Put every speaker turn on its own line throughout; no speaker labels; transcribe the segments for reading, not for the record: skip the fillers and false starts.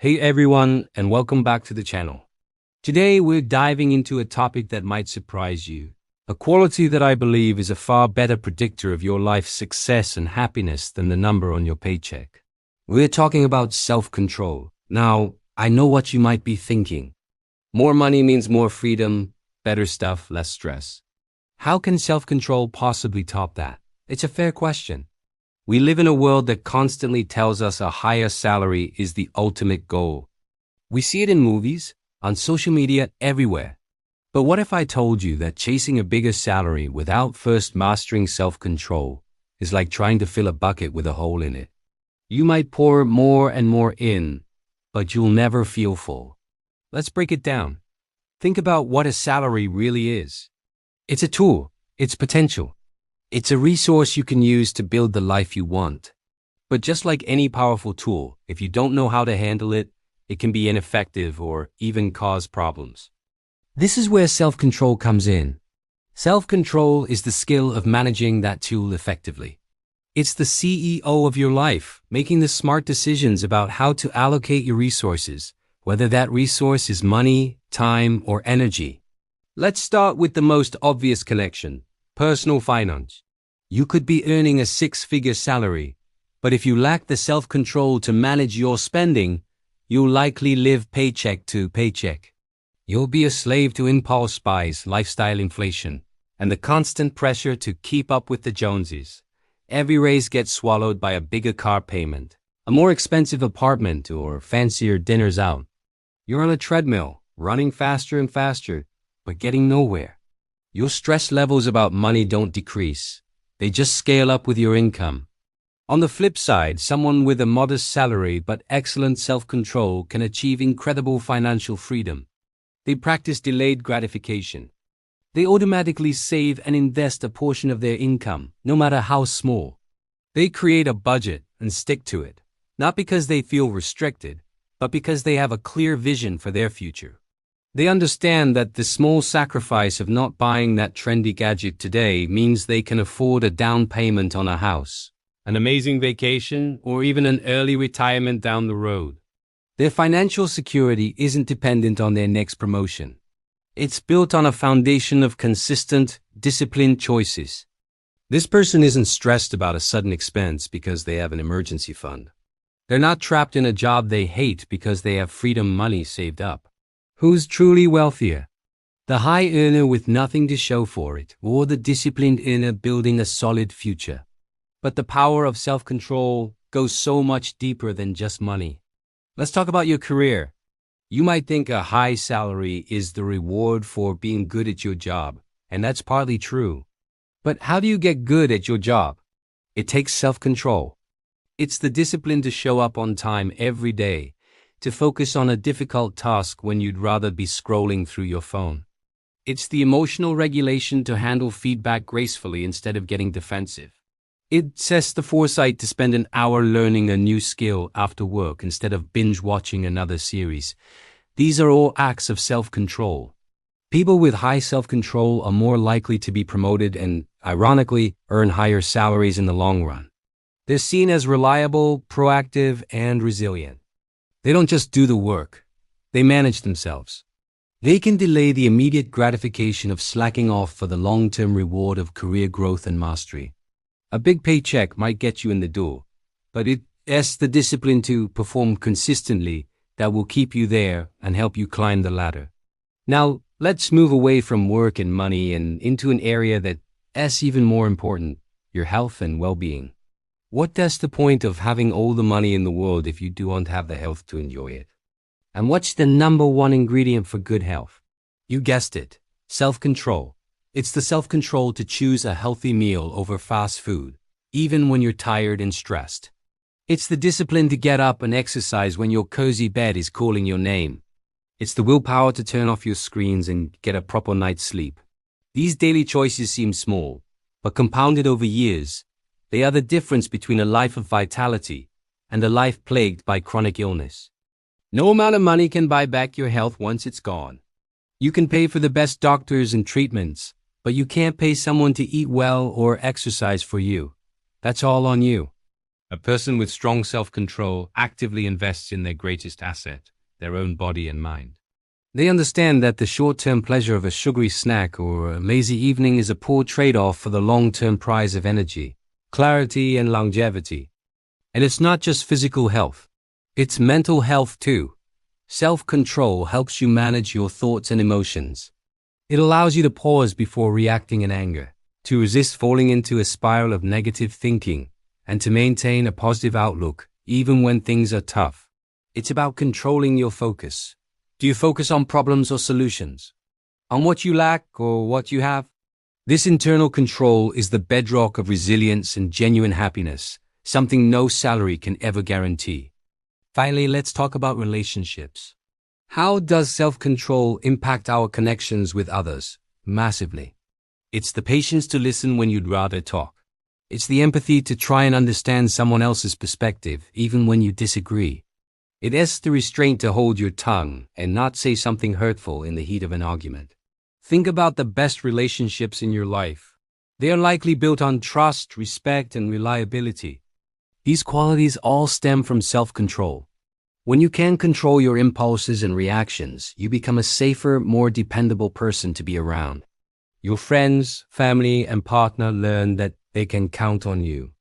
Hey everyone, and welcome back to the channel. Today we're diving into a topic that might surprise you, a quality that I believe is a far better predictor of your life's success and happiness than the number on your paycheck. We're talking about self-control. Now, I know what you might be thinking. More money means more freedom, better stuff, less stress. How can self-control possibly top that? It's a fair question. We live in a world that constantly tells us a higher salary is the ultimate goal. We see it in movies, on social media, everywhere. But what if I told you that chasing a bigger salary without first mastering self-control is like trying to fill a bucket with a hole in it? You might pour more and more in, but you'll never feel full. Let's break it down. Think about what a salary really is. It's a tool. It's potential. It's a resource you can use to build the life you want. But just like any powerful tool, if you don't know how to handle it, it can be ineffective or even cause problems. This is where self-control comes in. Self-control is the skill of managing that tool effectively. It's the CEO of your life, making the smart decisions about how to allocate your resources, whether that resource is money, time, or energy. Let's start with the most obvious connection. Personal finance. You could be earning a six-figure salary, but if you lack the self-control to manage your spending, you'll likely live paycheck to paycheck. You'll be a slave to impulse buys, lifestyle inflation, and the constant pressure to keep up with the Joneses. Every raise gets swallowed by a bigger car payment, a more expensive apartment, or fancier dinners out. You're on a treadmill, running faster and faster, but getting nowhere. Your stress levels about money don't decrease. They just scale up with your income. On the flip side, someone with a modest salary but excellent self-control can achieve incredible financial freedom. They practice delayed gratification. They automatically save and invest a portion of their income, no matter how small. They create a budget and stick to it, not because they feel restricted, but because they have a clear vision for their future. They understand that the small sacrifice of not buying that trendy gadget today means they can afford a down payment on a house, an amazing vacation, or even an early retirement down the road. Their financial security isn't dependent on their next promotion. It's built on a foundation of consistent, disciplined choices. This person isn't stressed about a sudden expense because they have an emergency fund. They're not trapped in a job they hate because they have freedom money saved up. Who's truly wealthier? The high earner with nothing to show for it, or the disciplined earner building a solid future? But the power of self-control goes so much deeper than just money. Let's talk about your career. You might think a high salary is the reward for being good at your job, and that's partly true. But how do you get good at your job? It takes self-control. It's the discipline to show up on time every day, to focus on a difficult task when you'd rather be scrolling through your phone. It's the emotional regulation to handle feedback gracefully instead of getting defensive. It's the foresight to spend an hour learning a new skill after work instead of binge-watching another series. These are all acts of self-control. People with high self-control are more likely to be promoted and, ironically, earn higher salaries in the long run. They're seen as reliable, proactive, and resilient. They don't just do the work, they manage themselves. They can delay the immediate gratification of slacking off for the long-term reward of career growth and mastery. A big paycheck might get you in the door, but it's the discipline to perform consistently that will keep you there and help you climb the ladder. Now, let's move away from work and money and into an area that's even more important, your health and well-being. What's the point of having all the money in the world if you don't have the health to enjoy it? And what's the number one ingredient for good health? You guessed it, self-control. It's the self-control to choose a healthy meal over fast food, even when you're tired and stressed. It's the discipline to get up and exercise when your cozy bed is calling your name. It's the willpower to turn off your screens and get a proper night's sleep. These daily choices seem small, but compounded over years, they are the difference between a life of vitality and a life plagued by chronic illness. No amount of money can buy back your health once it's gone. You can pay for the best doctors and treatments, but you can't pay someone to eat well or exercise for you. That's all on you. A person with strong self-control actively invests in their greatest asset, their own body and mind. They understand that the short-term pleasure of a sugary snack or a lazy evening is a poor trade-off for the long-term prize of energy, clarity, and longevity. And it's not just physical health. It's mental health too. Self-control helps you manage your thoughts and emotions. It allows you to pause before reacting in anger, to resist falling into a spiral of negative thinking, and to maintain a positive outlook even when things are tough. It's about controlling your focus. Do you focus on problems or solutions? On what you lack or what you have? This internal control is the bedrock of resilience and genuine happiness, something no salary can ever guarantee. Finally, let's talk about relationships. How does self-control impact our connections with others? Massively. It's the patience to listen when you'd rather talk. It's the empathy to try and understand someone else's perspective, even when you disagree. It is the restraint to hold your tongue and not say something hurtful in the heat of an argument. Think about the best relationships in your life. They are likely built on trust, respect, and reliability. These qualities all stem from self-control. When you can control your impulses and reactions, you become a safer, more dependable person to be around. Your friends, family, and partner learn that they can count on you.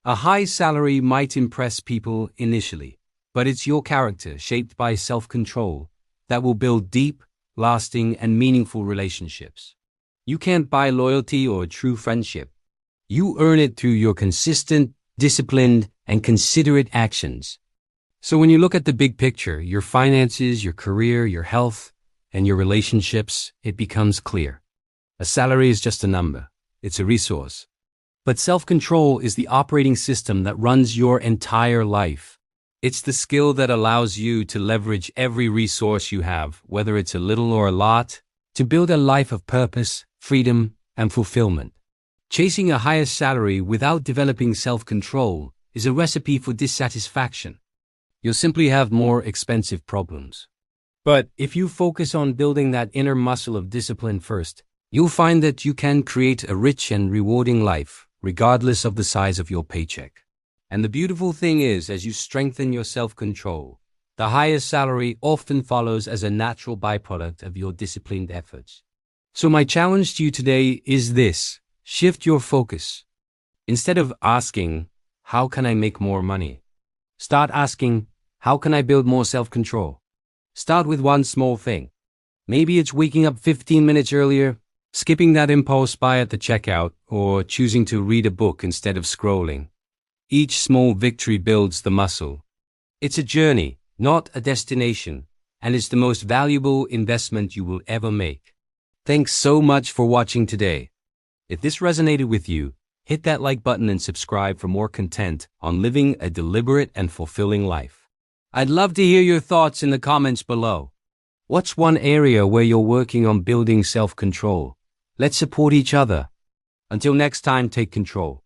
A high salary might impress people initially, but it's your character, shaped by self-control, that will build deep, lasting, and meaningful relationships. You can't buy loyalty or true friendship. You earn it through your consistent, disciplined, and considerate actions. So when you look at the big picture, your finances, your career, your health, and your relationships, it becomes clear. A salary is just a number. It's a resource. But self-control is the operating system that runs your entire life. It's the skill that allows you to leverage every resource you have, whether it's a little or a lot, to build a life of purpose, freedom, and fulfillment. Chasing a higher salary without developing self-control is a recipe for dissatisfaction. You'll simply have more expensive problems. But if you focus on building that inner muscle of discipline first, you'll find that you can create a rich and rewarding life, regardless of the size of your paycheck. And the beautiful thing is, as you strengthen your self-control, the higher salary often follows as a natural byproduct of your disciplined efforts. So my challenge to you today is this: shift your focus. Instead of asking, how can I make more money? Start asking, how can I build more self-control? Start with one small thing. Maybe it's waking up 15 minutes earlier, skipping that impulse buy at the checkout, or choosing to read a book instead of scrolling. Each small victory builds the muscle. It's a journey, not a destination, and it's the most valuable investment you will ever make. Thanks so much for watching today. If this resonated with you, hit that like button and subscribe for more content on living a deliberate and fulfilling life. I'd love to hear your thoughts in the comments below. What's one area where you're working on building self-control? Let's support each other. Until next time, take control.